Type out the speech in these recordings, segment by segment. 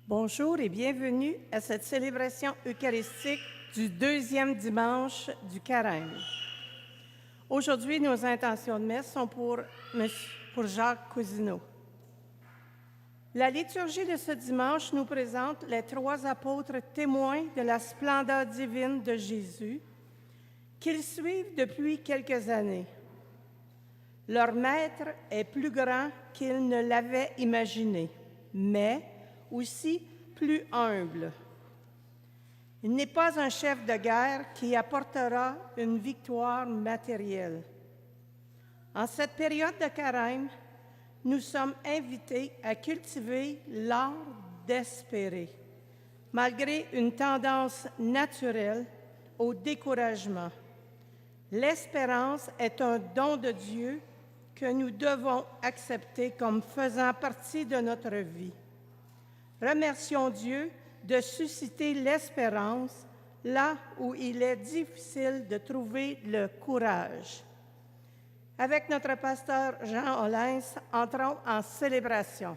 Bonjour et bienvenue à cette célébration eucharistique du deuxième dimanche du Carême. Aujourd'hui, nos intentions de messe sont pour Jacques Cousineau. La liturgie de ce dimanche nous présente les trois apôtres témoins de la splendeur divine de Jésus qu'ils suivent depuis quelques années. Leur maître est plus grand qu'ils ne l'avaient imaginé, mais aussi plus humble. Il n'est pas un chef de guerre qui apportera une victoire matérielle. En cette période de carême, nous sommes invités à cultiver l'art d'espérer, malgré une tendance naturelle au découragement. L'espérance est un don de Dieu que nous devons accepter comme faisant partie de notre vie. Remercions Dieu de susciter l'espérance là où il est difficile de trouver le courage. Avec notre pasteur Jean Hollins, entrons en célébration.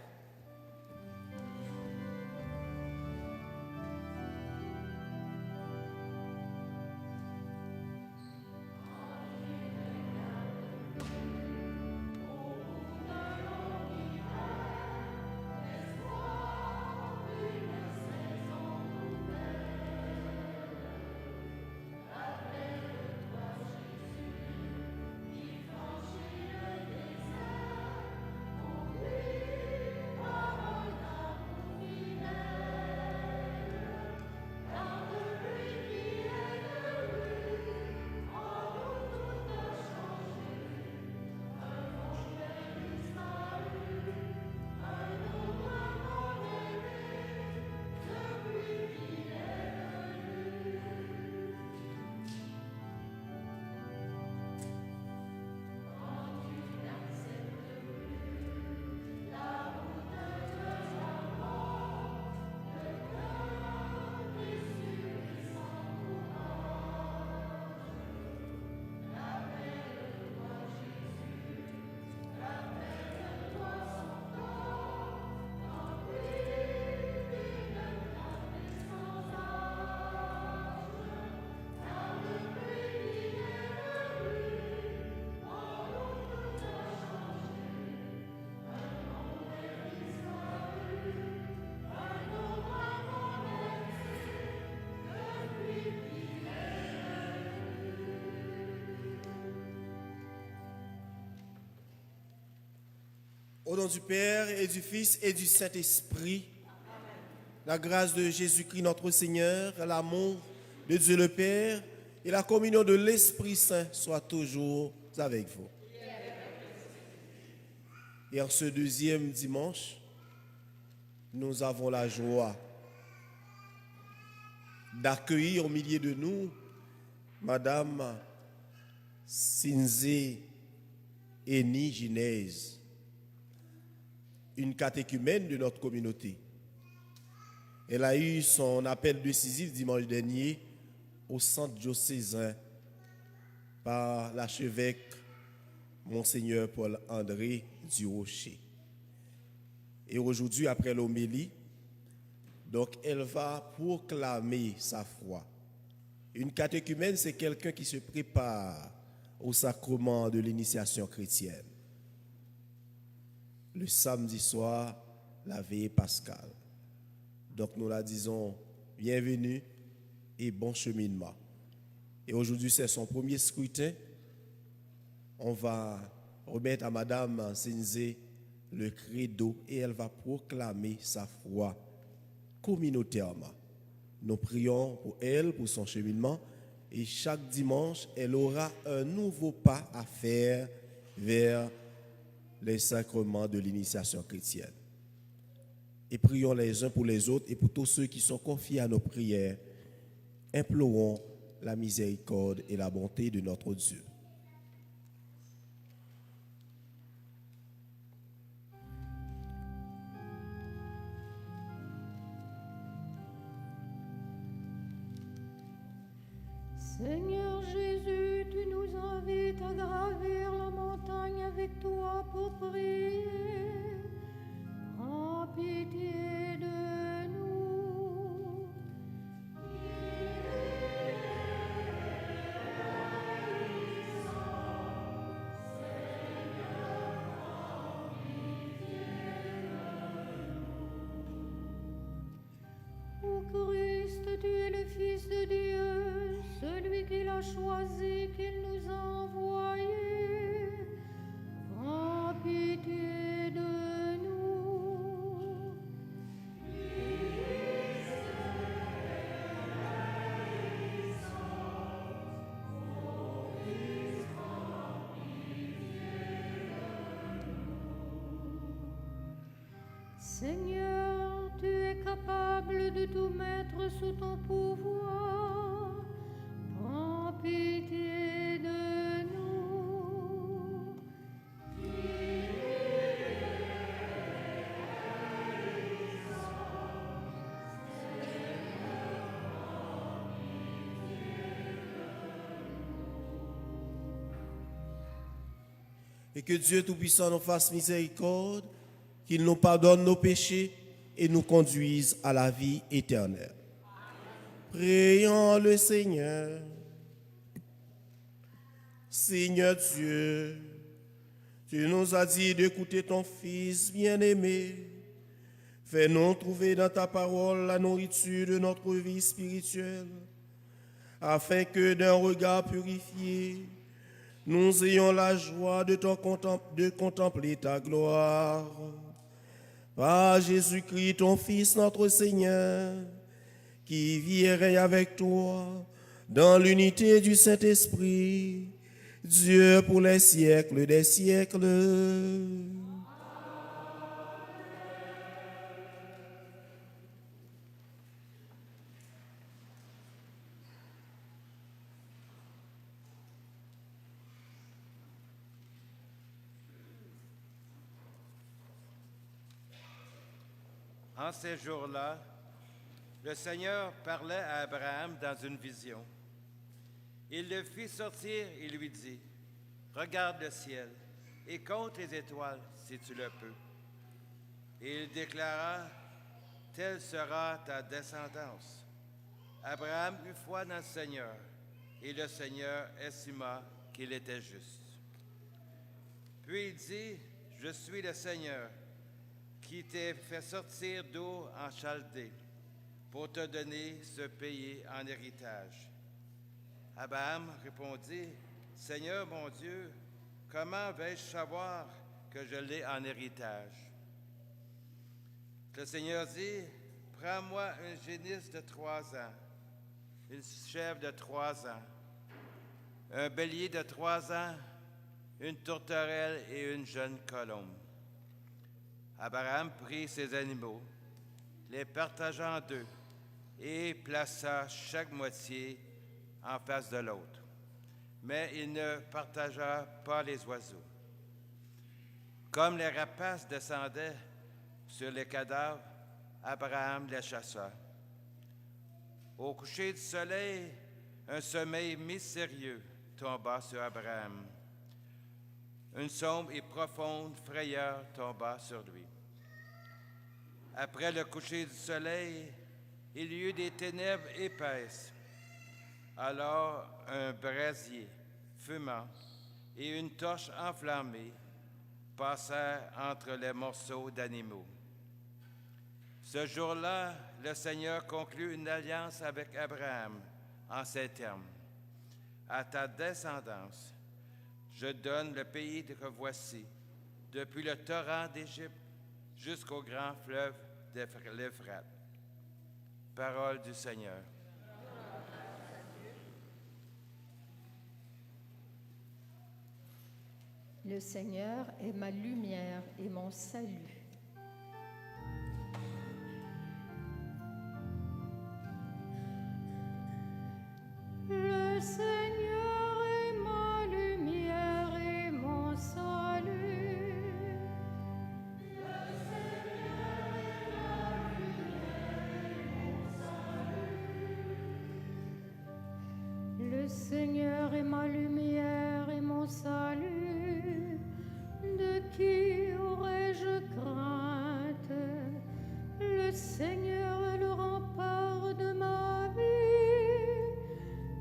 Au nom du Père et du Fils et du Saint-Esprit, la grâce de Jésus-Christ notre Seigneur, l'amour de Dieu le Père et la communion de l'Esprit Saint soient toujours avec vous. Et en ce deuxième dimanche, nous avons la joie d'accueillir au milieu de nous Madame Sinzé Eni Ginèse, une catéchumène de notre communauté. Elle a eu son appel décisif dimanche dernier au centre diocésain par l'archevêque Monseigneur Paul-André Durocher. Et aujourd'hui, après l'homélie, donc elle va proclamer sa foi. Une catéchumène, c'est quelqu'un qui se prépare au sacrement de l'initiation chrétienne. Le samedi soir, la veillée pascale. Donc nous la disons bienvenue et bon cheminement. Et aujourd'hui, c'est son premier scrutin. On va remettre à Madame Sinzé le credo et elle va proclamer sa foi communautairement. Nous prions pour elle, pour son cheminement, et chaque dimanche, elle aura un nouveau pas à faire vers les sacrements de l'initiation chrétienne. Et prions les uns pour les autres et pour tous ceux qui sont confiés à nos prières. Implorons la miséricorde et la bonté de notre Dieu. Seigneur Jésus, tu nous invites à gravir la montagne avec toi pour prier. Prends pitié de nous. tu es le Fils de Dieu, celui qu'il a choisi, qu'il nous a envoyé. Prends pitié de nous. Seigneur, tu es capable de tout mettre sous ton pouvoir. Prends pitié de nous. Et que Dieu Tout-Puissant nous fasse miséricorde, qu'il nous pardonne nos péchés et nous conduise à la vie éternelle. Prions le Seigneur. Seigneur Dieu, tu nous as dit d'écouter ton Fils bien-aimé. Fais-nous trouver dans ta parole la nourriture de notre vie spirituelle, afin que d'un regard purifié, nous ayons la joie de contempler ta gloire. Par Jésus-Christ, ton Fils, notre Seigneur, qui vit et règne avec toi dans l'unité du Saint-Esprit, Dieu pour les siècles des siècles. En ces jours-là, le Seigneur parlait à Abraham dans une vision. Il le fit sortir et lui dit, « Regarde le ciel et compte les étoiles si tu le peux. » Et il déclara, « Telle sera ta descendance. » Abraham eut foi dans le Seigneur, et le Seigneur estima qu'il était juste. Puis il dit, « Je suis le Seigneur, qui t'ai fait sortir d'eau en Chaldée, pour te donner ce pays en héritage. » Abraham répondit, « Seigneur mon Dieu, comment vais-je savoir que je l'ai en héritage? » Le Seigneur dit, « Prends-moi une génisse de 3 ans, une chèvre de 3 ans, un bélier de 3 ans, une tourterelle et une jeune colombe. » Abraham prit ces animaux, les partagea en deux, et plaça chaque moitié en face de l'autre. Mais il ne partagea pas les oiseaux. Comme les rapaces descendaient sur les cadavres, Abraham les chassa. Au coucher du soleil, un sommeil mystérieux tomba sur Abraham. Une sombre et profonde frayeur tomba sur lui. Après le coucher du soleil, il y eut des ténèbres épaisses. Alors un brasier fumant et une torche enflammée passèrent entre les morceaux d'animaux. Ce jour-là, le Seigneur conclut une alliance avec Abraham en ces termes. « À ta descendance, je donne le pays que voici, depuis le torrent d'Égypte jusqu'au grand fleuve l'Euphrate. » Parole du Seigneur. Le Seigneur est ma lumière et mon salut. Le Seigneur est ma lumière et mon salut. Le Seigneur est ma lumière et mon salut. Le Seigneur est ma lumière et mon salut. De qui aurais-je crainte? Le Seigneur est le rempart de ma vie.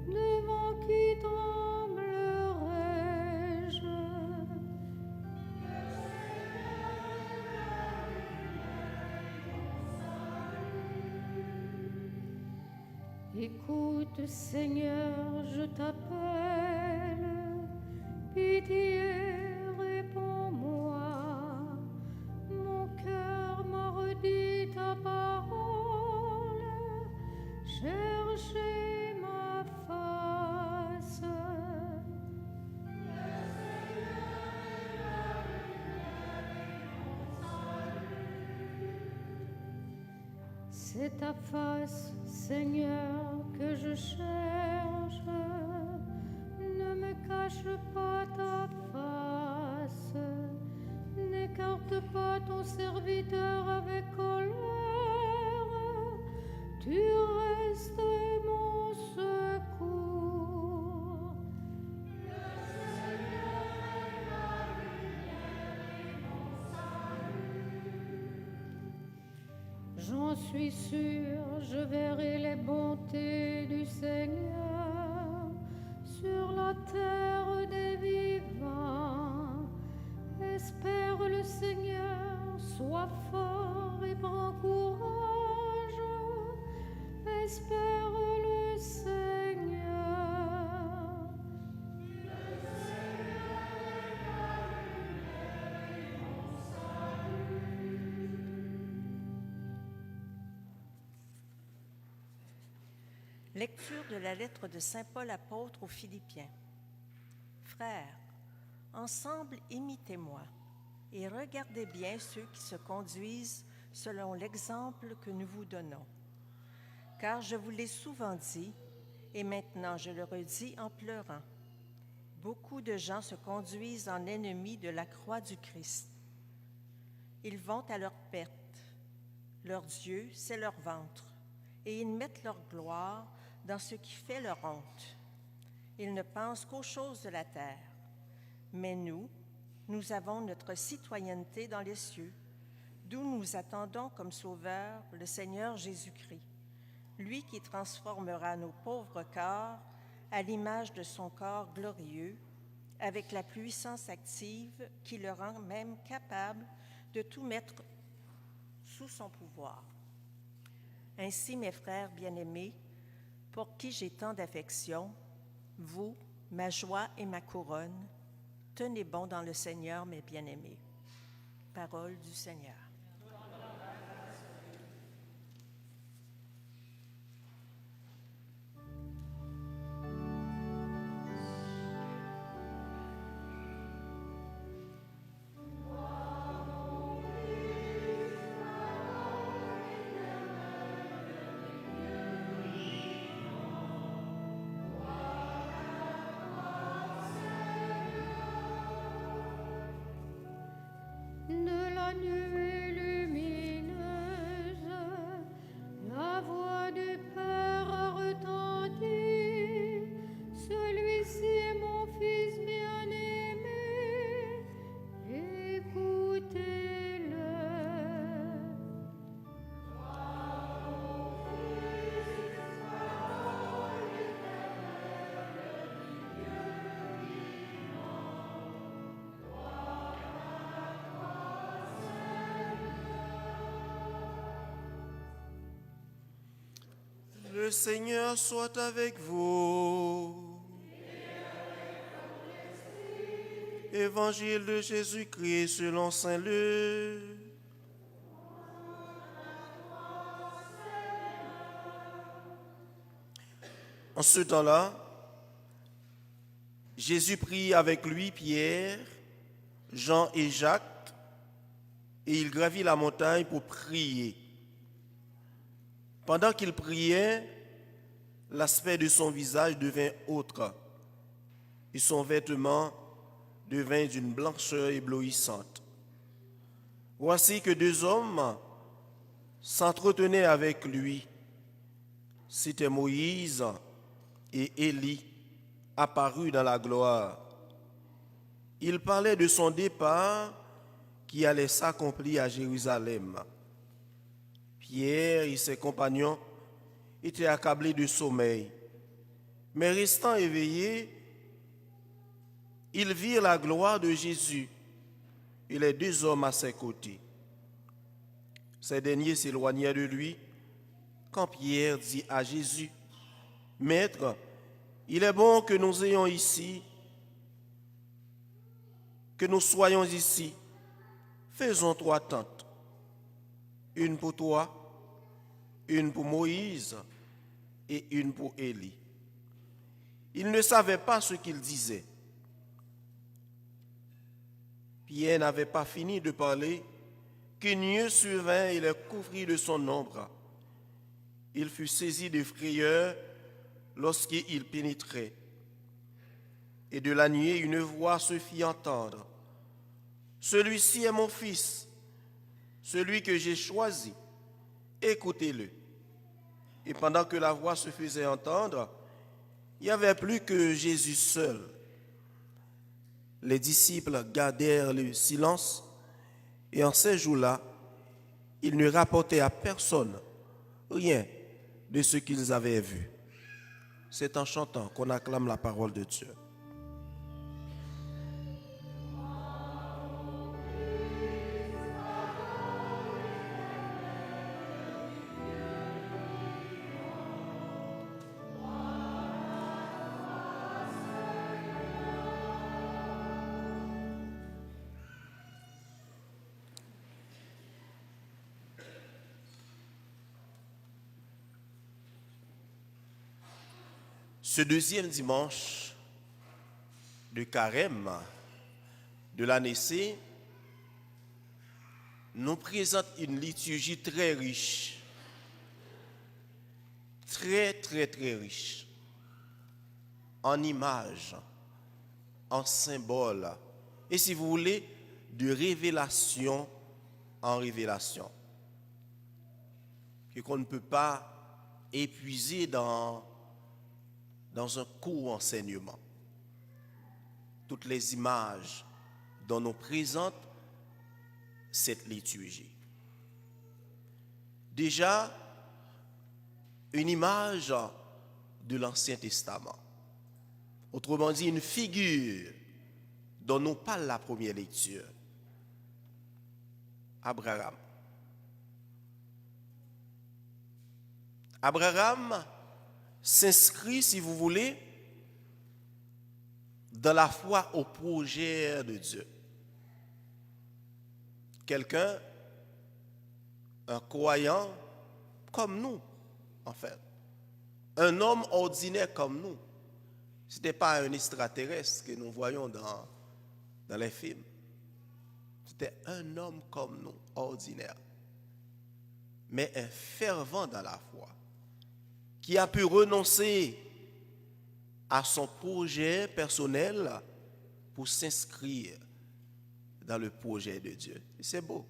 Devant qui tremblerais-je? Écoute, Seigneur, je t'appelle. Pitié, réponds-moi. Mon cœur m'a redit ta parole. Cherchez ma face. C'est ta face, Seigneur, que je cherche. Ne me cache pas ta face. N'écarte pas ton serviteur avec colère. Tu restes mon secours. J'en suis sûr, je verrai les bontés du Seigneur sur la terre des vivants. Espère le Seigneur, sois fort et prends courage. Espère le Seigneur. Lecture de la lettre de Saint Paul apôtre aux Philippiens. Frères, ensemble imitez-moi et regardez bien ceux qui se conduisent selon l'exemple que nous vous donnons. Car je vous l'ai souvent dit, et maintenant je le redis en pleurant, beaucoup de gens se conduisent en ennemis de la croix du Christ. Ils vont à leur perte. Leur Dieu, c'est leur ventre, et ils mettent leur gloire dans ce qui fait leur honte. Ils ne pensent qu'aux choses de la terre. Mais nous avons notre citoyenneté dans les cieux, d'où nous attendons comme Sauveur le Seigneur Jésus-Christ, lui qui transformera nos pauvres corps à l'image de son corps glorieux, avec la puissance active qui le rend même capable de tout mettre sous son pouvoir. Ainsi, mes frères bien-aimés, pour qui j'ai tant d'affection, vous, ma joie et ma couronne, tenez bon dans le Seigneur, mes bien-aimés. Parole du Seigneur. De la nuée lumineuse, la voix du Père a retenti. Celui-ci est mon Fils bien-aimé, écoutez-le. Le Seigneur soit avec vous. Évangile de Jésus-Christ selon saint Luc. En ce temps-là, Jésus prit avec lui Pierre, Jean et Jacques, et il gravit la montagne pour prier. Pendant qu'il priait, l'aspect de son visage devint autre, et son vêtement devint d'une blancheur éblouissante. Voici que deux hommes s'entretenaient avec lui. C'étaient Moïse et Élie, apparus dans la gloire. Ils parlaient de son départ qui allait s'accomplir à Jérusalem. Pierre et ses compagnons étaient accablés de sommeil, mais restant éveillés, ils virent la gloire de Jésus et les deux hommes à ses côtés. Ces derniers s'éloignèrent de lui quand Pierre dit à Jésus: Maître, il est bon que nous soyons ici. Faisons 3 tentes, une pour toi, une pour Moïse et une pour Élie. Il ne savait pas ce qu'il disait. Pierre n'avait pas fini de parler qu'une nuée survint et le couvrit de son ombre. Il fut saisi de frayeur lorsqu'il pénétrait. Et de la nuée, une voix se fit entendre. Celui-ci est mon fils, celui que j'ai choisi. Écoutez-le. Et pendant que la voix se faisait entendre, il n'y avait plus que Jésus seul. Les disciples gardèrent le silence et en ces jours-là, ils ne rapportaient à personne rien de ce qu'ils avaient vu. C'est en chantant qu'on acclame la parole de Dieu. Ce deuxième dimanche de Carême de l'année C nous présente une liturgie très riche, très riche, en images, en symboles, et si vous voulez, de révélation en révélation, qu'on ne peut pas épuiser dans un court enseignement. Toutes les images dont nous présente cette liturgie. Déjà, une image de l'Ancien Testament. Autrement dit, une figure dont nous parle la première lecture. Abraham. Abraham s'inscrit, si vous voulez, dans la foi au projet de Dieu. Quelqu'un, un croyant comme nous, en fait. Un homme ordinaire comme nous. Ce n'était pas un extraterrestre que nous voyons dans les films. C'était un homme comme nous, ordinaire. Mais un fervent dans la foi, qui a pu renoncer à son projet personnel pour s'inscrire dans le projet de Dieu. Et c'est beau.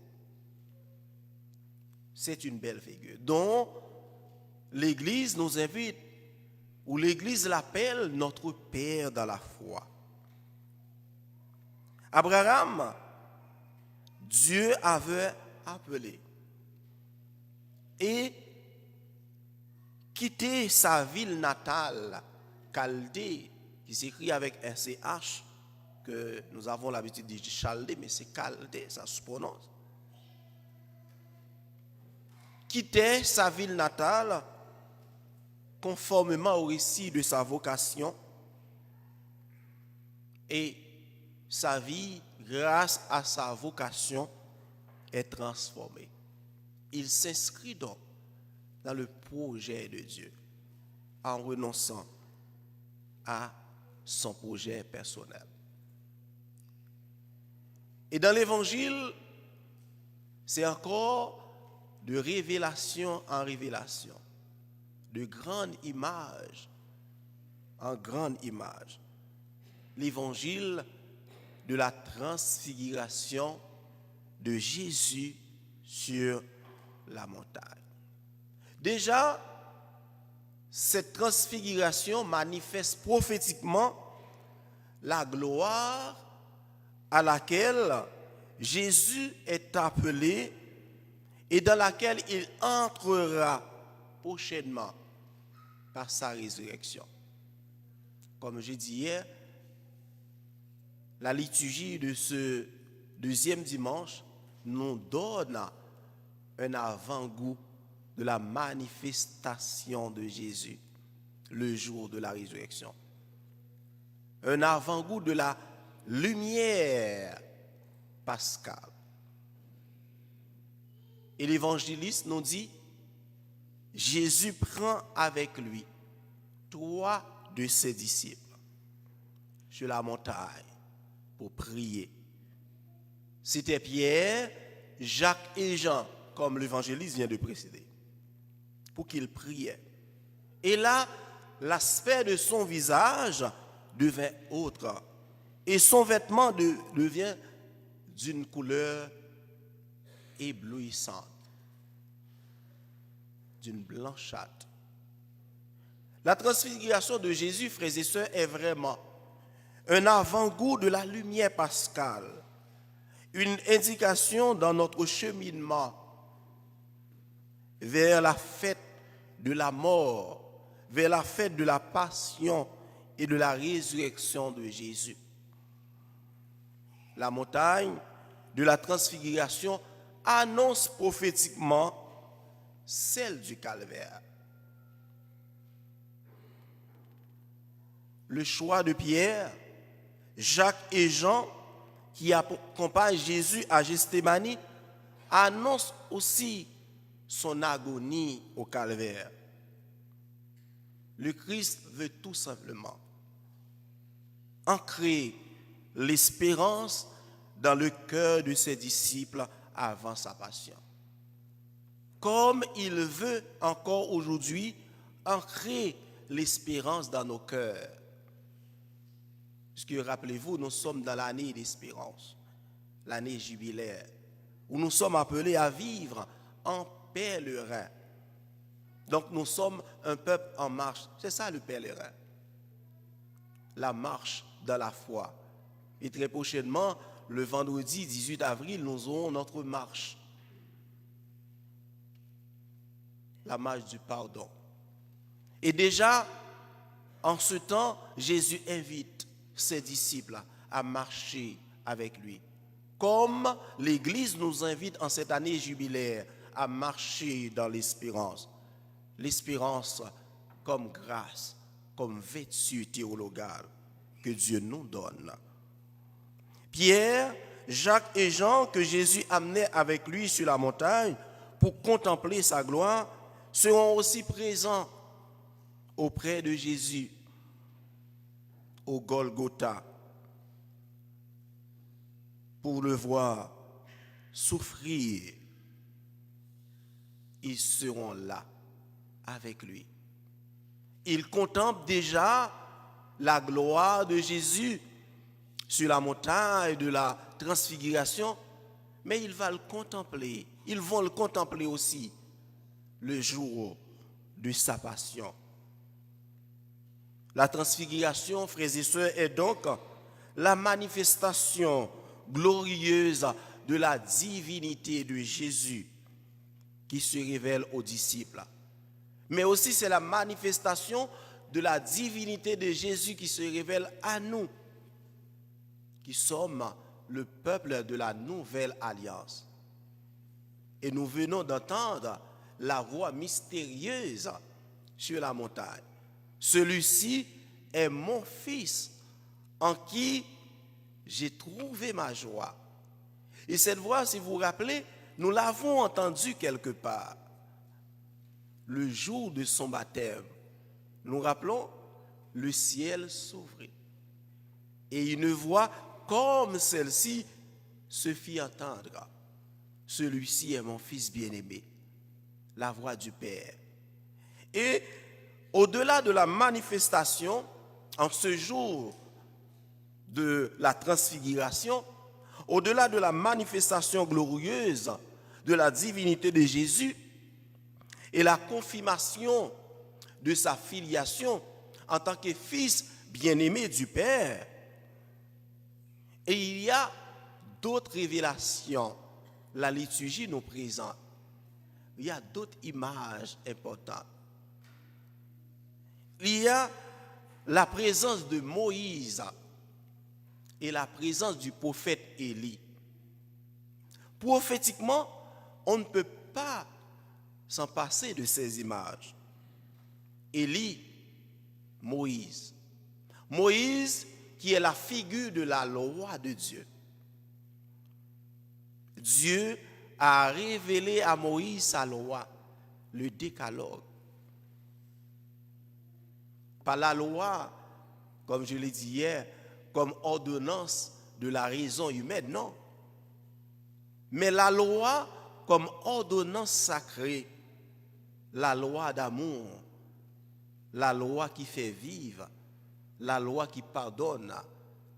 C'est une belle figure dont l'Église nous invite, ou l'Église l'appelle notre Père dans la foi. Abraham, Dieu avait appelé et quitté sa ville natale, Chaldée, qui s'écrit avec un CH, que nous avons l'habitude de dire Chaldée, mais c'est Chaldée, ça se prononce. Quittait sa ville natale, conformément au récit de sa vocation, et sa vie, grâce à sa vocation, est transformée. Il s'inscrit donc dans le projet de Dieu en renonçant à son projet personnel. Et dans l'Évangile, c'est encore de révélation en révélation, de grande image en grande image. L'Évangile de la transfiguration de Jésus sur la montagne. Déjà, cette transfiguration manifeste prophétiquement la gloire à laquelle Jésus est appelé et dans laquelle il entrera prochainement par sa résurrection. Comme j'ai dit hier, la liturgie de ce deuxième dimanche nous donne un avant-goût de la manifestation de Jésus le jour de la résurrection. Un avant-goût de la lumière pascale. Et l'évangéliste nous dit, Jésus prend avec lui 3 de ses disciples sur la montagne pour prier. C'était Pierre, Jacques et Jean, comme l'évangéliste vient de précéder, pour qu'ils priaient. Et là, l'aspect de son visage devint autre, et son vêtement devient d'une couleur éblouissante, d'une blanchâtre. La transfiguration de Jésus, frères et sœurs, est vraiment un avant-goût de la lumière pascale, une indication dans notre cheminement vers la fête de la mort, vers la fête de la passion et de la résurrection de Jésus. La montagne de la transfiguration annonce prophétiquement celle du calvaire. Le choix de Pierre, Jacques et Jean, qui accompagnent Jésus à Gethsémani, annonce aussi son agonie au calvaire. Le Christ veut tout simplement ancrer l'espérance dans le cœur de ses disciples avant sa passion. Comme il veut encore aujourd'hui ancrer l'espérance dans nos cœurs. Puisque rappelez-vous, nous sommes dans l'année d'espérance, l'année jubilaire, où nous sommes appelés à vivre en pèlerin. Donc nous sommes un peuple en marche. C'est ça le pèlerin. La marche dans la foi. Et très prochainement, le vendredi 18 avril, nous aurons notre marche. La marche du pardon. Et déjà, en ce temps, Jésus invite ses disciples à marcher avec lui. Comme l'Église nous invite en cette année jubilaire à marcher dans l'espérance. L'espérance comme grâce, comme vertu théologale que Dieu nous donne. Pierre, Jacques et Jean, que Jésus amenait avec lui sur la montagne pour contempler sa gloire, seront aussi présents auprès de Jésus au Golgotha pour le voir souffrir. Ils seront là avec lui. Ils contemplent déjà la gloire de Jésus sur la montagne de la transfiguration, mais ils vont le contempler aussi le jour de sa passion. La transfiguration, frères et sœurs, est donc la manifestation glorieuse de la divinité de Jésus qui se révèle aux disciples. Mais aussi c'est la manifestation de la divinité de Jésus qui se révèle à nous, qui sommes le peuple de la nouvelle alliance. Et nous venons d'entendre la voix mystérieuse sur la montagne. Celui-ci est mon fils en qui j'ai trouvé ma joie. Et cette voix, si vous vous rappelez, nous l'avons entendue quelque part. Le jour de son baptême, nous rappelons, le ciel s'ouvrit. Et une voix comme celle-ci se fit entendre. Celui-ci est mon fils bien-aimé, la voix du Père. Et au-delà de la manifestation, en ce jour de la transfiguration, au-delà de la manifestation glorieuse de la divinité de Jésus et la confirmation de sa filiation en tant que fils bien-aimé du Père, et il y a d'autres révélations. La liturgie nous présente. Il y a d'autres images importantes. Il y a la présence de Moïse et la présence du prophète Élie. Prophétiquement, on ne peut pas s'en passer de ces images. Élie Moïse. Moïse qui est la figure de la loi de Dieu. Dieu a révélé à Moïse sa loi, le décalogue. Pas la loi, comme je l'ai dit hier, comme ordonnance de la raison humaine, non. Mais la loi comme ordonnance sacrée, la loi d'amour, la loi qui fait vivre, la loi qui pardonne,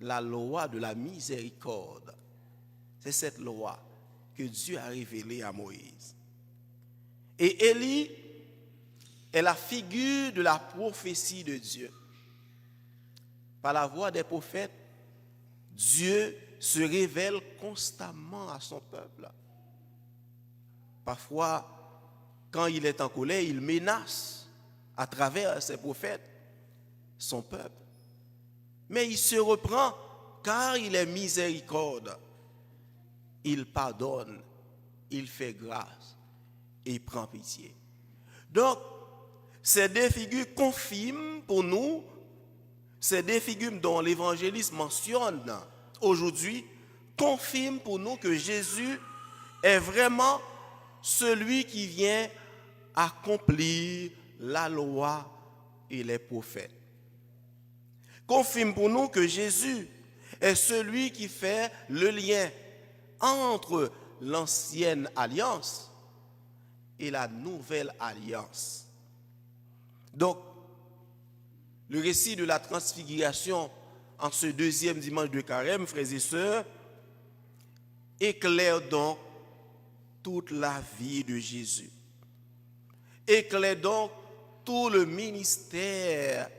la loi de la miséricorde. C'est cette loi que Dieu a révélée à Moïse. Et Élie est la figure de la prophétie de Dieu. Par la voix des prophètes, Dieu se révèle constamment à son peuple. Parfois, quand il est en colère, il menace à travers ses prophètes son peuple. Mais il se reprend car il est miséricorde. Il pardonne, il fait grâce et prend pitié. Donc, ces deux figures confirment pour nous, ces deux figures dont l'évangéliste mentionne aujourd'hui, confirment pour nous que Jésus est vraiment celui qui vient accomplir la loi et les prophètes. Confirme pour nous que Jésus est celui qui fait le lien entre l'ancienne alliance et la nouvelle alliance. Donc, le récit de la transfiguration en ce deuxième dimanche de Carême, frères et sœurs, éclaire donc toute la vie de Jésus. Éclaire donc tout le ministère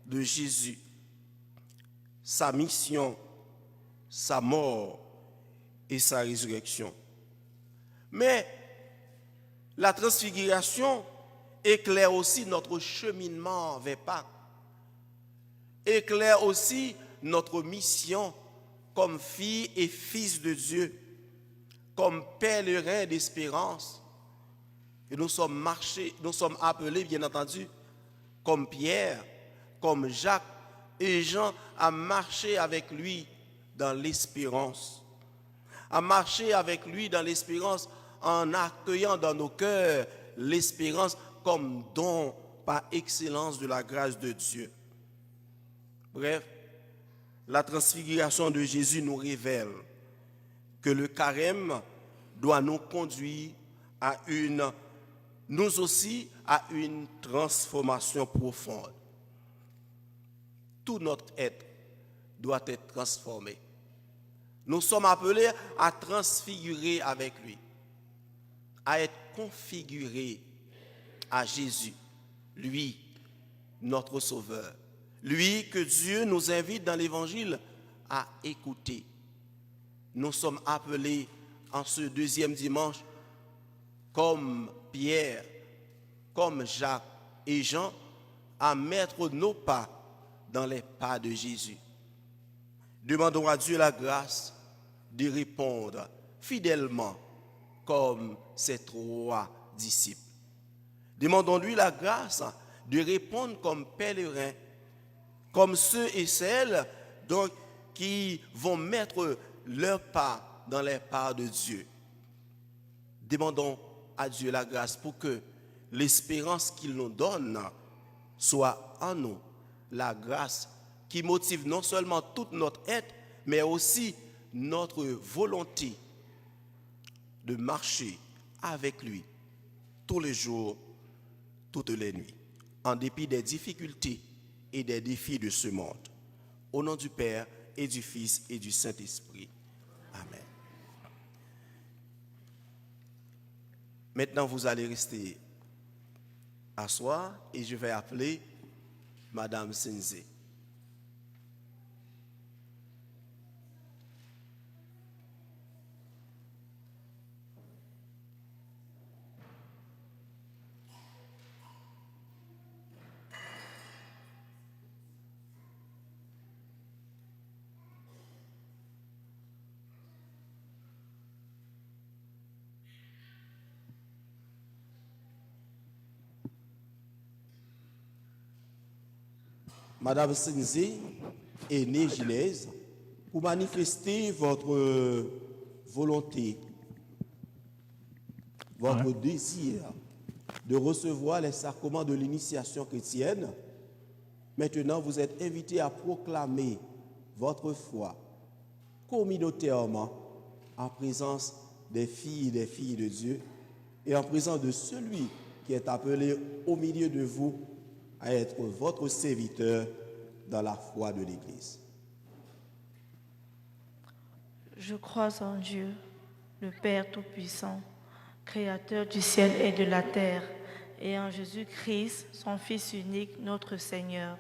de Jésus, sa mission, sa mort et sa résurrection. Mais la transfiguration éclaire aussi notre cheminement vers Pâques, éclaire aussi notre mission comme filles et fils de Dieu, comme pèlerins d'espérance. Et nous sommes appelés, bien entendu, comme Pierre, comme Jacques et Jean, à marcher avec lui dans l'espérance. À marcher avec lui dans l'espérance en accueillant dans nos cœurs l'espérance comme don par excellence de la grâce de Dieu. Bref, la transfiguration de Jésus nous révèle que le carême doit nous conduire nous aussi à une transformation profonde. Tout notre être doit être transformé. Nous sommes appelés à transfigurer avec lui, à être configurés à Jésus, lui, notre Sauveur, lui que Dieu nous invite dans l'Évangile à écouter. Nous sommes appelés en ce deuxième dimanche, comme Pierre, comme Jacques et Jean, à mettre nos pas dans les pas de Jésus. Demandons à Dieu la grâce de répondre fidèlement comme ses trois disciples. Demandons-lui la grâce de répondre comme pèlerins, comme ceux et celles donc, qui vont mettre leurs pas dans les pas de Dieu. Demandons à Dieu la grâce pour que l'espérance qu'il nous donne soit en nous, la grâce qui motive non seulement tout notre être, mais aussi notre volonté de marcher avec lui tous les jours, toutes les nuits, en dépit des difficultés et des défis de ce monde. Au nom du Père et du Fils et du Saint-Esprit. Amen. Maintenant, vous allez rester asseoir et je vais appeler Madame Senze. Madame Senze et Né Gilles, pour manifester votre volonté, votre désir de recevoir les sacrements de l'initiation chrétienne. Maintenant, vous êtes invités à proclamer votre foi communautairement en présence des filles et des filles de Dieu et en présence de celui qui est appelé au milieu de vous à être votre serviteur dans la foi de l'Église. Je crois en Dieu, le Père Tout-Puissant, Créateur du ciel et de la terre, et en Jésus-Christ, son Fils unique, notre Seigneur,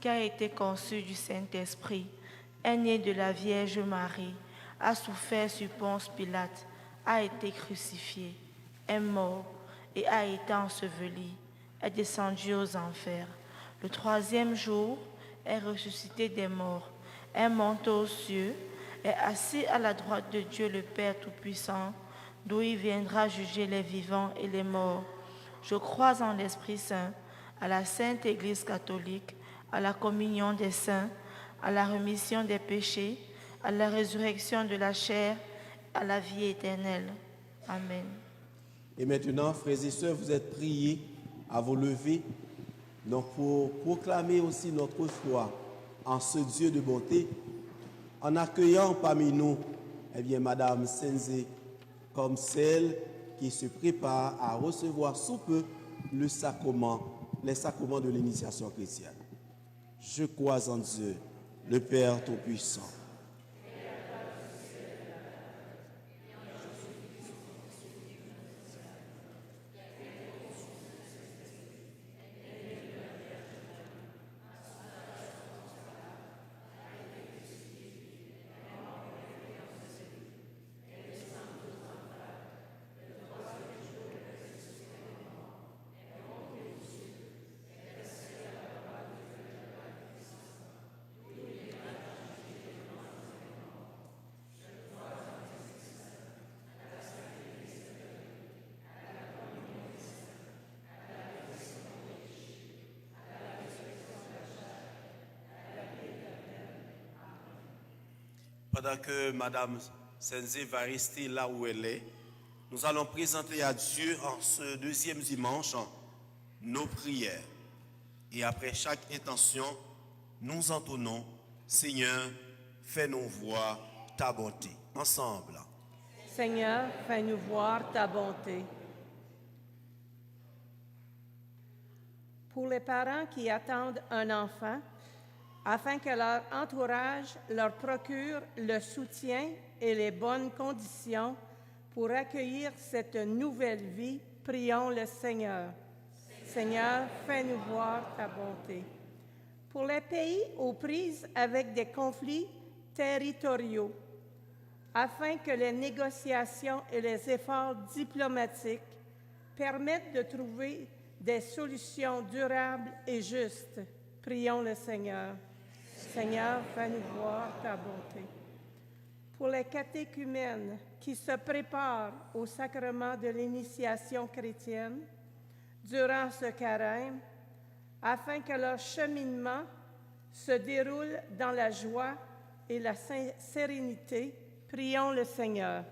qui a été conçu du Saint-Esprit, est né de la Vierge Marie, a souffert sur Ponce Pilate, a été crucifié, est mort et a été enseveli, est descendu aux enfers. Le troisième jour, est ressuscité des morts, est monté aux cieux, est assis à la droite de Dieu le Père Tout-Puissant, d'où il viendra juger les vivants et les morts. Je crois en l'Esprit Saint, à la Sainte Église catholique, à la communion des saints, à la rémission des péchés, à la résurrection de la chair, à la vie éternelle. Amen. Et maintenant, frères et sœurs, vous êtes priés à vous lever, donc pour proclamer aussi notre foi en ce Dieu de bonté, en accueillant parmi nous, eh bien, Madame Senze, comme celle qui se prépare à recevoir sous peu les sacrements de l'initiation chrétienne. Je crois en Dieu, le Père Tout-Puissant. Pendant que Madame Senze va rester là où elle est, nous allons présenter à Dieu en ce deuxième dimanche nos prières. Et après chaque intention, nous entonnons « Seigneur, fais-nous voir ta bonté ». Ensemble. Seigneur, fais-nous voir ta bonté. Pour les parents qui attendent un enfant, afin que leur entourage leur procure le soutien et les bonnes conditions pour accueillir cette nouvelle vie, prions le Seigneur. Seigneur, fais-nous voir ta bonté. Pour les pays aux prises avec des conflits territoriaux, afin que les négociations et les efforts diplomatiques permettent de trouver des solutions durables et justes, prions le Seigneur. Seigneur, fais-nous voir ta bonté. Pour les catéchumènes qui se préparent au sacrement de l'initiation chrétienne durant ce carême, afin que leur cheminement se déroule dans la joie et la sérénité, prions le Seigneur.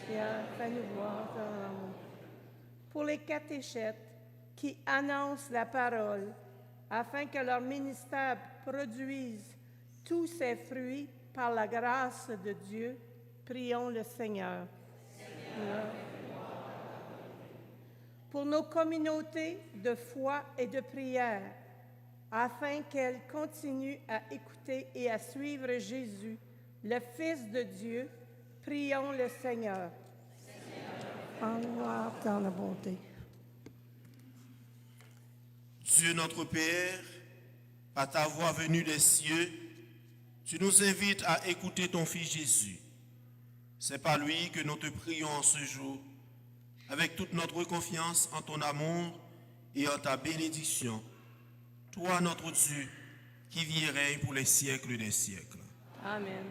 Seigneur, fais-nous voir ton amour. Pour les catéchètes qui annoncent la parole, afin que leur ministère produise tous ses fruits par la grâce de Dieu, prions le Seigneur. Seigneur. Pour nos communautés de foi et de prière, afin qu'elles continuent à écouter et à suivre Jésus, le Fils de Dieu, prions le Seigneur. En gloire dans la bonté. Dieu notre Père, par ta voix venue des cieux, tu nous invites à écouter ton Fils Jésus. C'est par lui que nous te prions en ce jour, avec toute notre confiance en ton amour et en ta bénédiction. Toi, notre Dieu, qui vis et règne pour les siècles des siècles. Amen.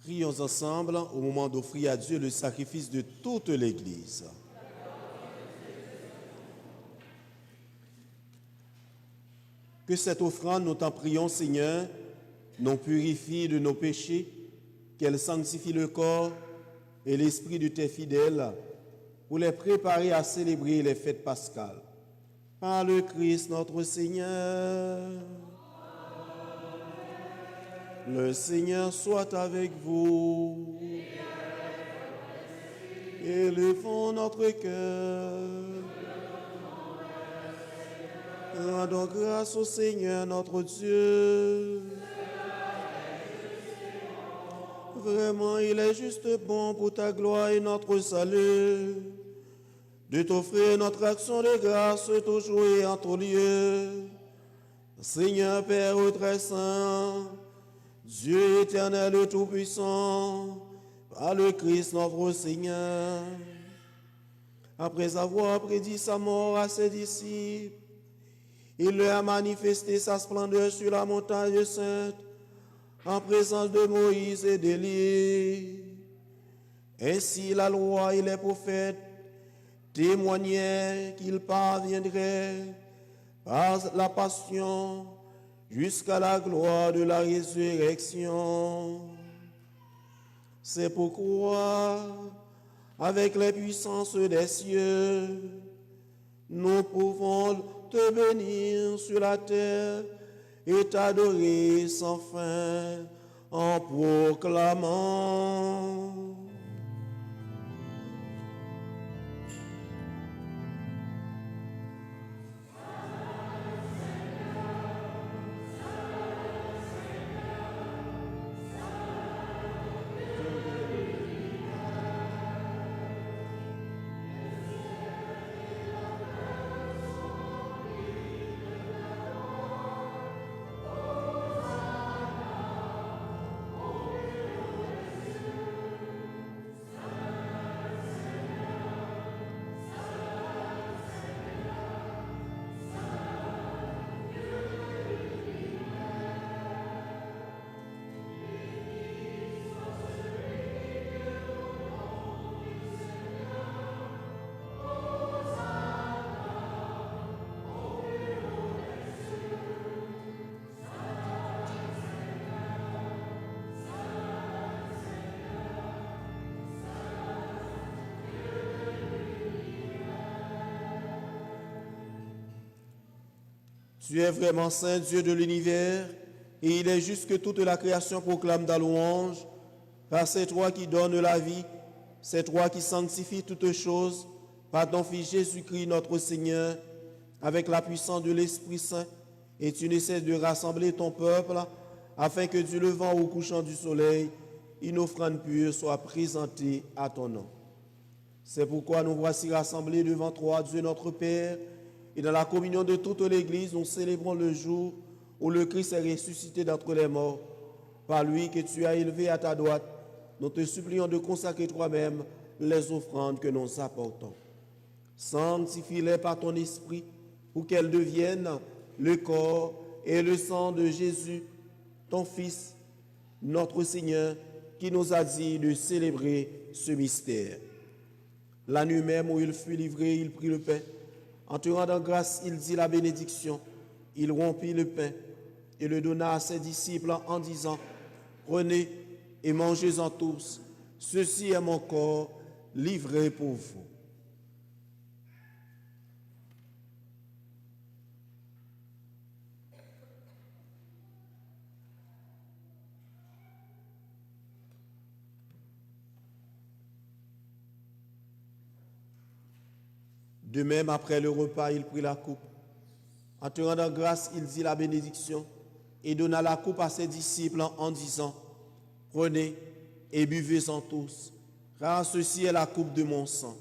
Prions ensemble au moment d'offrir à Dieu le sacrifice de toute l'Église. Que cette offrande, nous t'en prions, Seigneur, nous purifie de nos péchés, qu'elle sanctifie le corps et l'esprit de tes fidèles pour les préparer à célébrer les fêtes pascales. Par le Christ notre Seigneur. Le Seigneur soit avec vous. Élevons notre cœur. Rendons grâce au Seigneur notre Dieu. Vraiment, il est juste bon pour ta gloire et notre salut de t'offrir notre action de grâce toujours et en tout lieu. Seigneur Père très saint, Dieu éternel et tout-puissant, par le Christ notre Seigneur. Après avoir prédit sa mort à ses disciples, il leur a manifesté sa splendeur sur la montagne sainte, en présence de Moïse et d'Élie. Ainsi la loi et les prophètes témoignaient qu'il parviendrait par la passion jusqu'à la gloire de la résurrection. C'est pourquoi, avec les puissances des cieux, nous pouvons te bénir sur la terre et t'adorer sans fin en proclamant. Tu es vraiment saint, Dieu de l'univers, et il est juste que toute la création proclame ta louange, car c'est toi qui donnes la vie, c'est toi qui sanctifies toutes choses, par ton Fils Jésus-Christ notre Seigneur, avec la puissance de l'Esprit Saint, et tu ne cesses de rassembler ton peuple, afin que du levant au couchant du soleil, une offrande pure soit présentée à ton nom. C'est pourquoi nous voici rassemblés devant toi, Dieu notre Père, et dans la communion de toute l'Église, nous célébrons le jour où le Christ est ressuscité d'entre les morts. Par lui que tu as élevé à ta droite, nous te supplions de consacrer toi-même les offrandes que nous apportons. Sanctifie-les par ton esprit pour qu'elles deviennent le corps et le sang de Jésus, ton Fils, notre Seigneur, qui nous a dit de célébrer ce mystère. La nuit même où il fut livré, il prit le pain. En te rendant grâce, il dit la bénédiction. Il rompit le pain et le donna à ses disciples en disant, « Prenez et mangez-en tous. Ceci est mon corps livré pour vous. » De même, après le repas, il prit la coupe. En te rendant grâce, il dit la bénédiction et donna la coupe à ses disciples en disant, « Prenez et buvez-en tous, car ceci est la coupe de mon sang,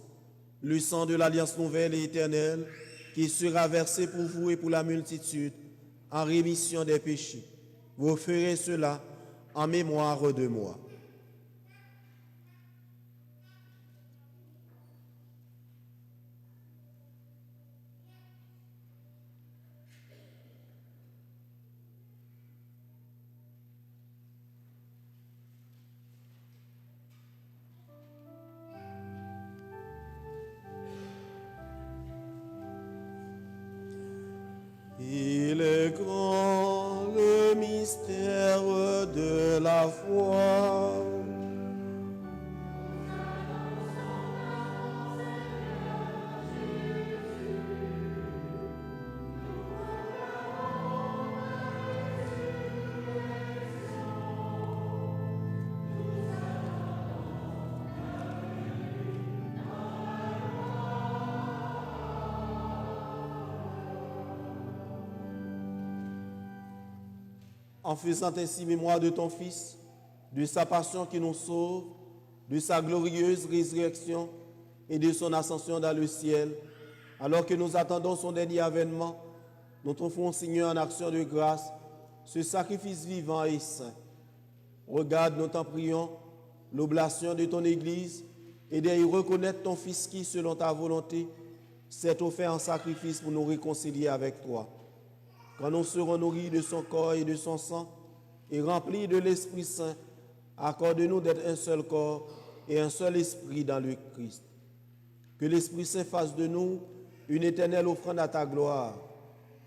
le sang de l'alliance nouvelle et éternelle, qui sera versé pour vous et pour la multitude en rémission des péchés. Vous ferez cela en mémoire de moi. » Il est grand le mystère de la foi. En faisant ainsi mémoire de ton Fils, de sa passion qui nous sauve, de sa glorieuse résurrection et de son ascension dans le ciel, alors que nous attendons son dernier avènement, nous t'offrons, Seigneur, en action de grâce, ce sacrifice vivant et saint. Regarde, nous t'en prions, l'oblation de ton Église et d'y reconnaître ton Fils qui, selon ta volonté, s'est offert en sacrifice pour nous réconcilier avec toi. Quand nous serons nourris de son corps et de son sang et remplis de l'Esprit Saint, accorde-nous d'être un seul corps et un seul esprit dans le Christ. Que l'Esprit Saint fasse de nous une éternelle offrande à ta gloire,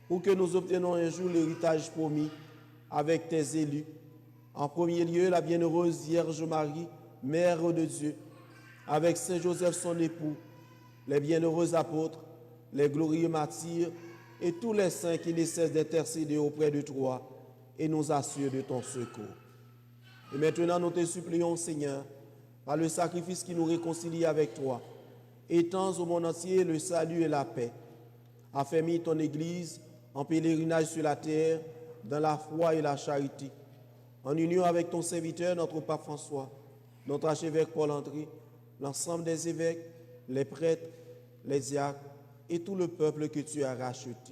pour que nous obtenions un jour l'héritage promis avec tes élus. En premier lieu, la bienheureuse Vierge Marie, Mère de Dieu, avec Saint Joseph son époux, les bienheureux apôtres, les glorieux martyrs, et tous les saints qui ne cessent d'intercéder auprès de toi et nous assurent de ton secours. Et maintenant, nous te supplions, Seigneur, par le sacrifice qui nous réconcilie avec toi, étends au monde entier le salut et la paix. Affermis ton Église en pèlerinage sur la terre, dans la foi et la charité, en union avec ton serviteur, notre pape François, notre archevêque Paul-André, l'ensemble des évêques, les prêtres, les diacres, et tout le peuple que tu as racheté.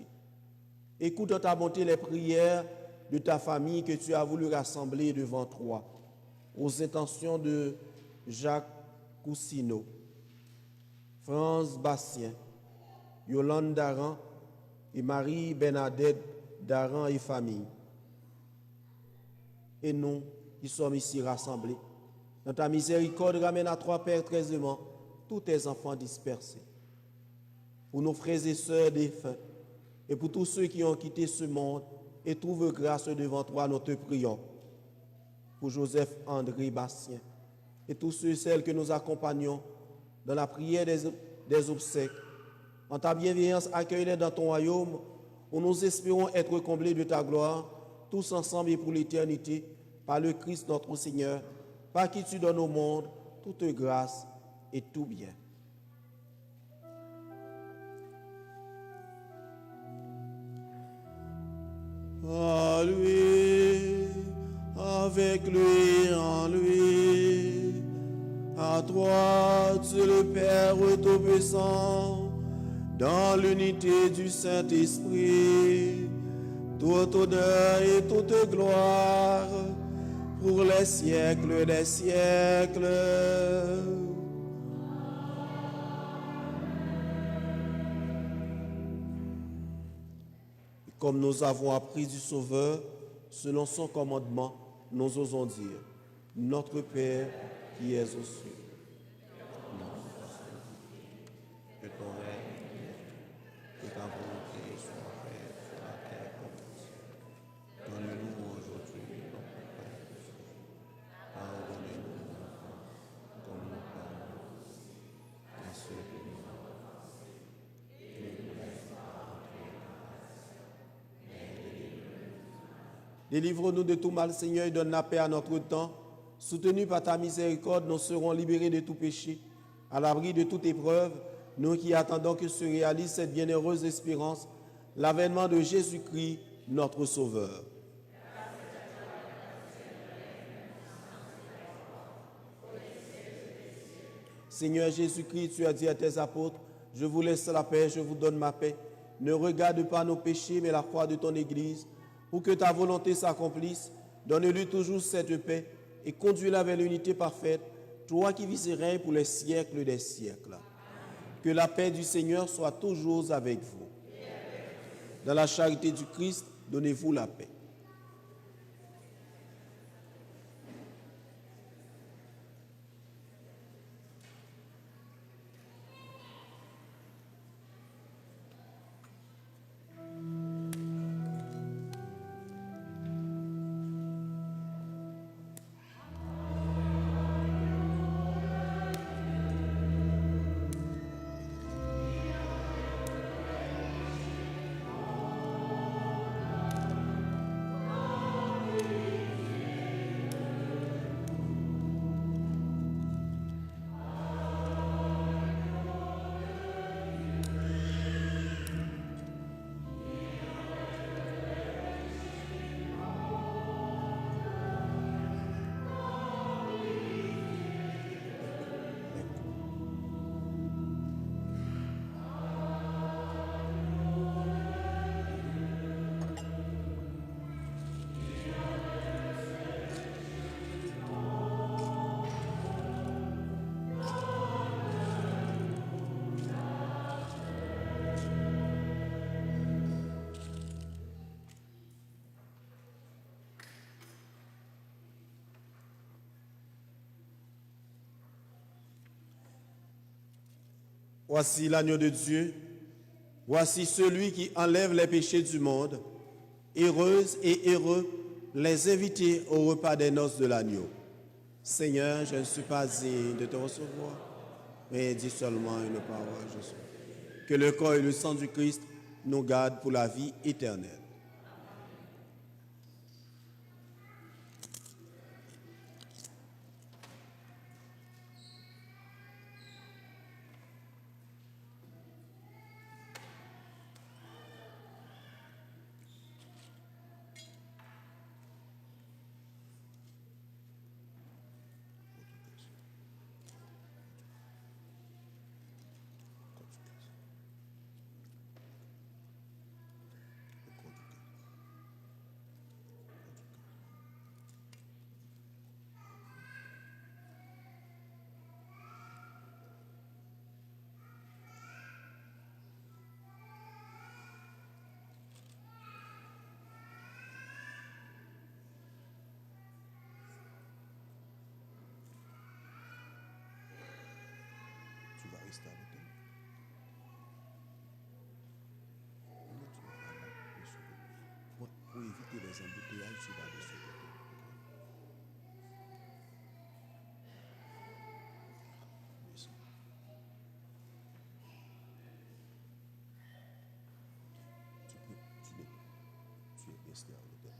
Écoute en ta bonté les prières de ta famille que tu as voulu rassembler devant toi, aux intentions de Jacques Cousineau, France Bastien, Yolande Daran et Marie-Bernadette Daran et famille. Et nous qui sommes ici rassemblés, dans ta miséricorde, ramène à toi, Père, très aimant, tous tes enfants dispersés. Pour nos frères et sœurs défunts, et pour tous ceux qui ont quitté ce monde et trouvent grâce devant toi, nous te prions. Pour Joseph André Bastien et tous ceux et celles que nous accompagnons dans la prière des obsèques, en ta bienveillance, accueille-les dans ton royaume, où nous espérons être comblés de ta gloire, tous ensemble et pour l'éternité, par le Christ notre Seigneur, par qui tu donnes au monde toute grâce et tout bien. À lui, avec lui, en lui, à toi, Dieu le Père Tout-Puissant, dans l'unité du Saint-Esprit, toute honneur et toute gloire, pour les siècles des siècles. Comme nous avons appris du Sauveur, selon son commandement, nous osons dire, notre Père qui es aux cieux, que ton règne vienne, que ta volonté soit faite sur la terre comme au ciel. Donne-nous aujourd'hui notre pain quotidien. Pardonnez-nous nos offenses, comme nous pardonnons à ceux qui nous ont offensés, et ne nous laisse pas entrer dans la tentation. Délivre-nous de tout mal, Seigneur, et donne la paix à notre temps. Soutenus par ta miséricorde, nous serons libérés de tout péché, à l'abri de toute épreuve, nous qui attendons que se réalise cette bienheureuse espérance, l'avènement de Jésus-Christ, notre Sauveur. Seigneur Jésus-Christ, tu as dit à tes apôtres, je vous laisse la paix, je vous donne ma paix. Ne regarde pas nos péchés, mais la foi de ton Église. Pour que ta volonté s'accomplisse, donne-lui toujours cette paix et conduis-la vers l'unité parfaite, toi qui vis et règnes pour les siècles des siècles. Que la paix du Seigneur soit toujours avec vous. Dans la charité du Christ, donnez-vous la paix. Voici l'agneau de Dieu. Voici celui qui enlève les péchés du monde. Heureuses et heureux les invités au repas des noces de l'agneau. Seigneur, je ne suis pas digne de te recevoir, mais dis seulement une parole, je suis. Que le corps et le sang du Christ nous gardent pour la vie éternelle. Tu vas rester avec elle. Non, tu vas pas là, de ce côté. Pour éviter les embouteillages, tu vas de ce côté. Descends. Tu es resté en hôtel.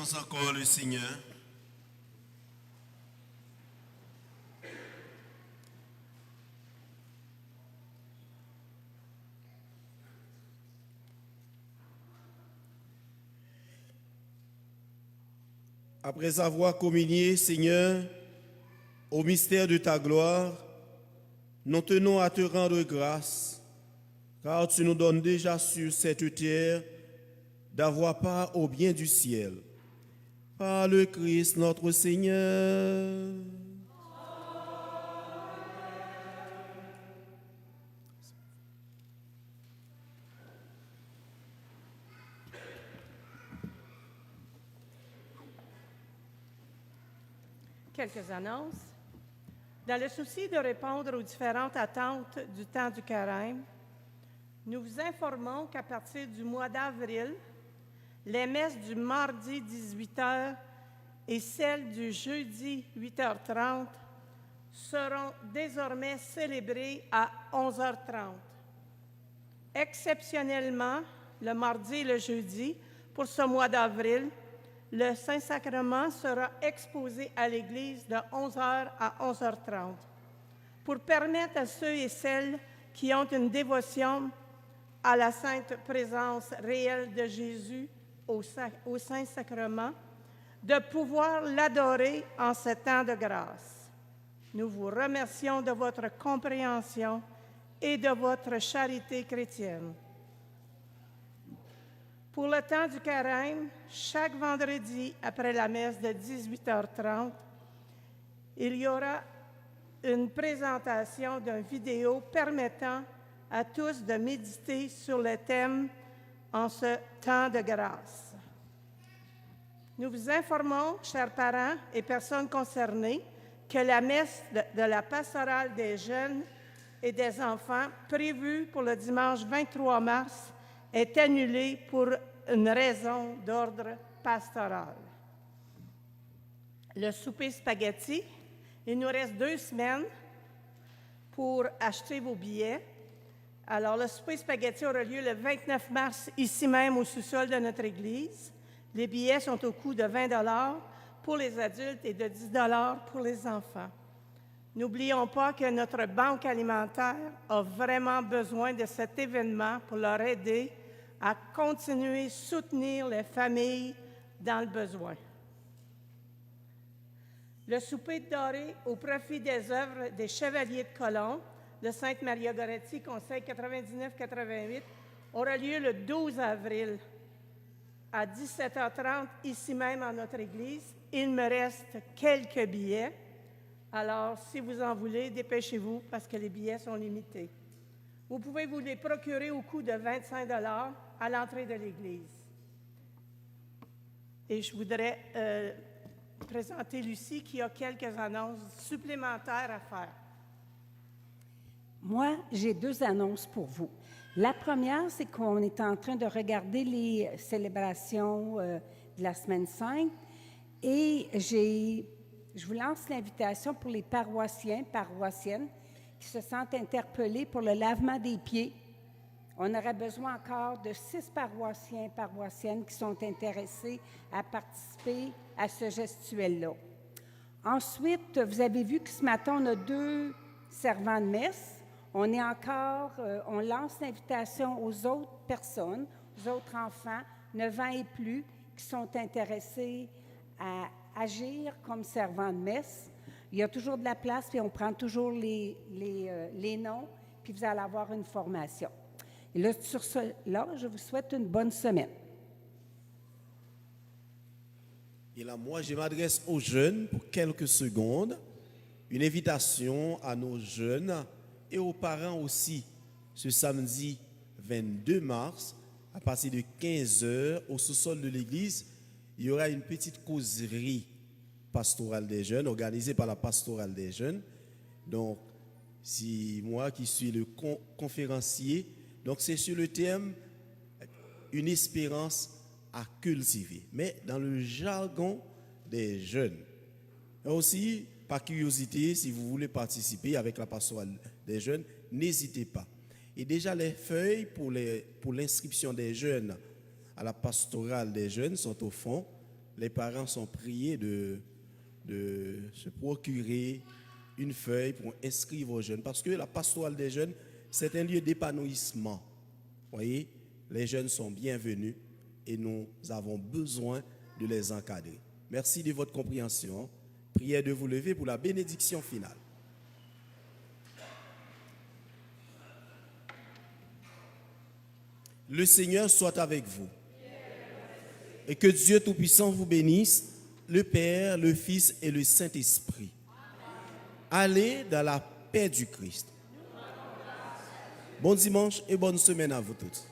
présence encore le Seigneur. Après avoir communié, Seigneur, au mystère de ta gloire, nous tenons à te rendre grâce, car tu nous donnes déjà sur cette terre d'avoir part au bien du ciel. Par le Christ notre Seigneur. Quelques annonces. Dans le souci de répondre aux différentes attentes du temps du carême, nous vous informons qu'à partir du mois d'avril, les messes du mardi 18h et celles du jeudi 8h30 seront désormais célébrées à 11h30. Exceptionnellement, le mardi et le jeudi, pour ce mois d'avril, le Saint-Sacrement sera exposé à l'Église de 11h à 11h30 pour permettre à ceux et celles qui ont une dévotion à la sainte présence réelle de Jésus au Saint-Sacrement de pouvoir l'adorer en ce temps de grâce. Nous vous remercions de votre compréhension et de votre charité chrétienne. Pour le temps du carême, chaque vendredi après la messe de 18h30, il y aura une présentation d'une vidéo permettant à tous de méditer sur le thème en ce temps de grâce. Nous vous informons, chers parents et personnes concernées, que la messe de la pastorale des jeunes et des enfants prévue pour le dimanche 23 mars est annulée pour une raison d'ordre pastoral. Le souper spaghetti, il nous reste 2 semaines pour acheter vos billets. Alors, le souper spaghetti aura lieu le 29 mars, ici même au sous-sol de notre église. Les billets sont au coût de 20 $ pour les adultes et de 10 $ pour les enfants. N'oublions pas que notre banque alimentaire a vraiment besoin de cet événement pour leur aider à continuer à soutenir les familles dans le besoin. Le souper de doré au profit des œuvres des Chevaliers de Colomb de Sainte-Maria-Goretti, Conseil 99-88, aura lieu le 12 avril à 17h30, ici même à notre église. Il me reste quelques billets. Alors, si vous en voulez, dépêchez-vous parce que les billets sont limités. Vous pouvez vous les procurer au coût de 25 $ à l'entrée de l'église. Et je voudrais présenter Lucie qui a quelques annonces supplémentaires à faire. Moi, j'ai 2 annonces pour vous. La première, c'est qu'on est en train de regarder les célébrations de la Semaine Sainte et je vous lance l'invitation pour les paroissiennes qui se sentent interpellés pour le lavement des pieds. On aurait besoin encore de 6 paroissiennes qui sont intéressés à participer à ce gestuel-là. Ensuite, vous avez vu que ce matin, on a 2 servants de messe. On lance l'invitation aux autres personnes, aux autres enfants, 9 ans et plus, qui sont intéressés à agir comme servants de messe. Il y a toujours de la place, puis on prend toujours les noms, puis vous allez avoir une formation. Et là, sur cela, je vous souhaite une bonne semaine. Et là, moi, je m'adresse aux jeunes pour quelques secondes. Une invitation à nos jeunes et aux parents aussi. Ce samedi 22 mars, à partir de 15h, au sous-sol de l'église, il y aura une petite causerie pastorale des jeunes, organisée par la pastorale des jeunes. Donc, c'est moi qui suis le conférencier. Donc, c'est sur le thème « Une espérance à cultiver », mais dans le jargon des jeunes. Et aussi, par curiosité, si vous voulez participer avec la pastorale des jeunes, n'hésitez pas. Et déjà, les feuilles pour l'inscription des jeunes à la pastorale des jeunes sont au fond les parents sont priés de se procurer une feuille pour inscrire vos jeunes. Parce que la pastorale des jeunes, c'est un lieu d'épanouissement. Vous voyez, les jeunes sont bienvenus et nous avons besoin de les encadrer. Merci de votre compréhension. Prière de vous lever pour la bénédiction finale. Le Seigneur soit avec vous. Et que Dieu Tout-Puissant vous bénisse, le Père, le Fils et le Saint-Esprit. Allez dans la paix du Christ. Bon dimanche et bonne semaine à vous tous.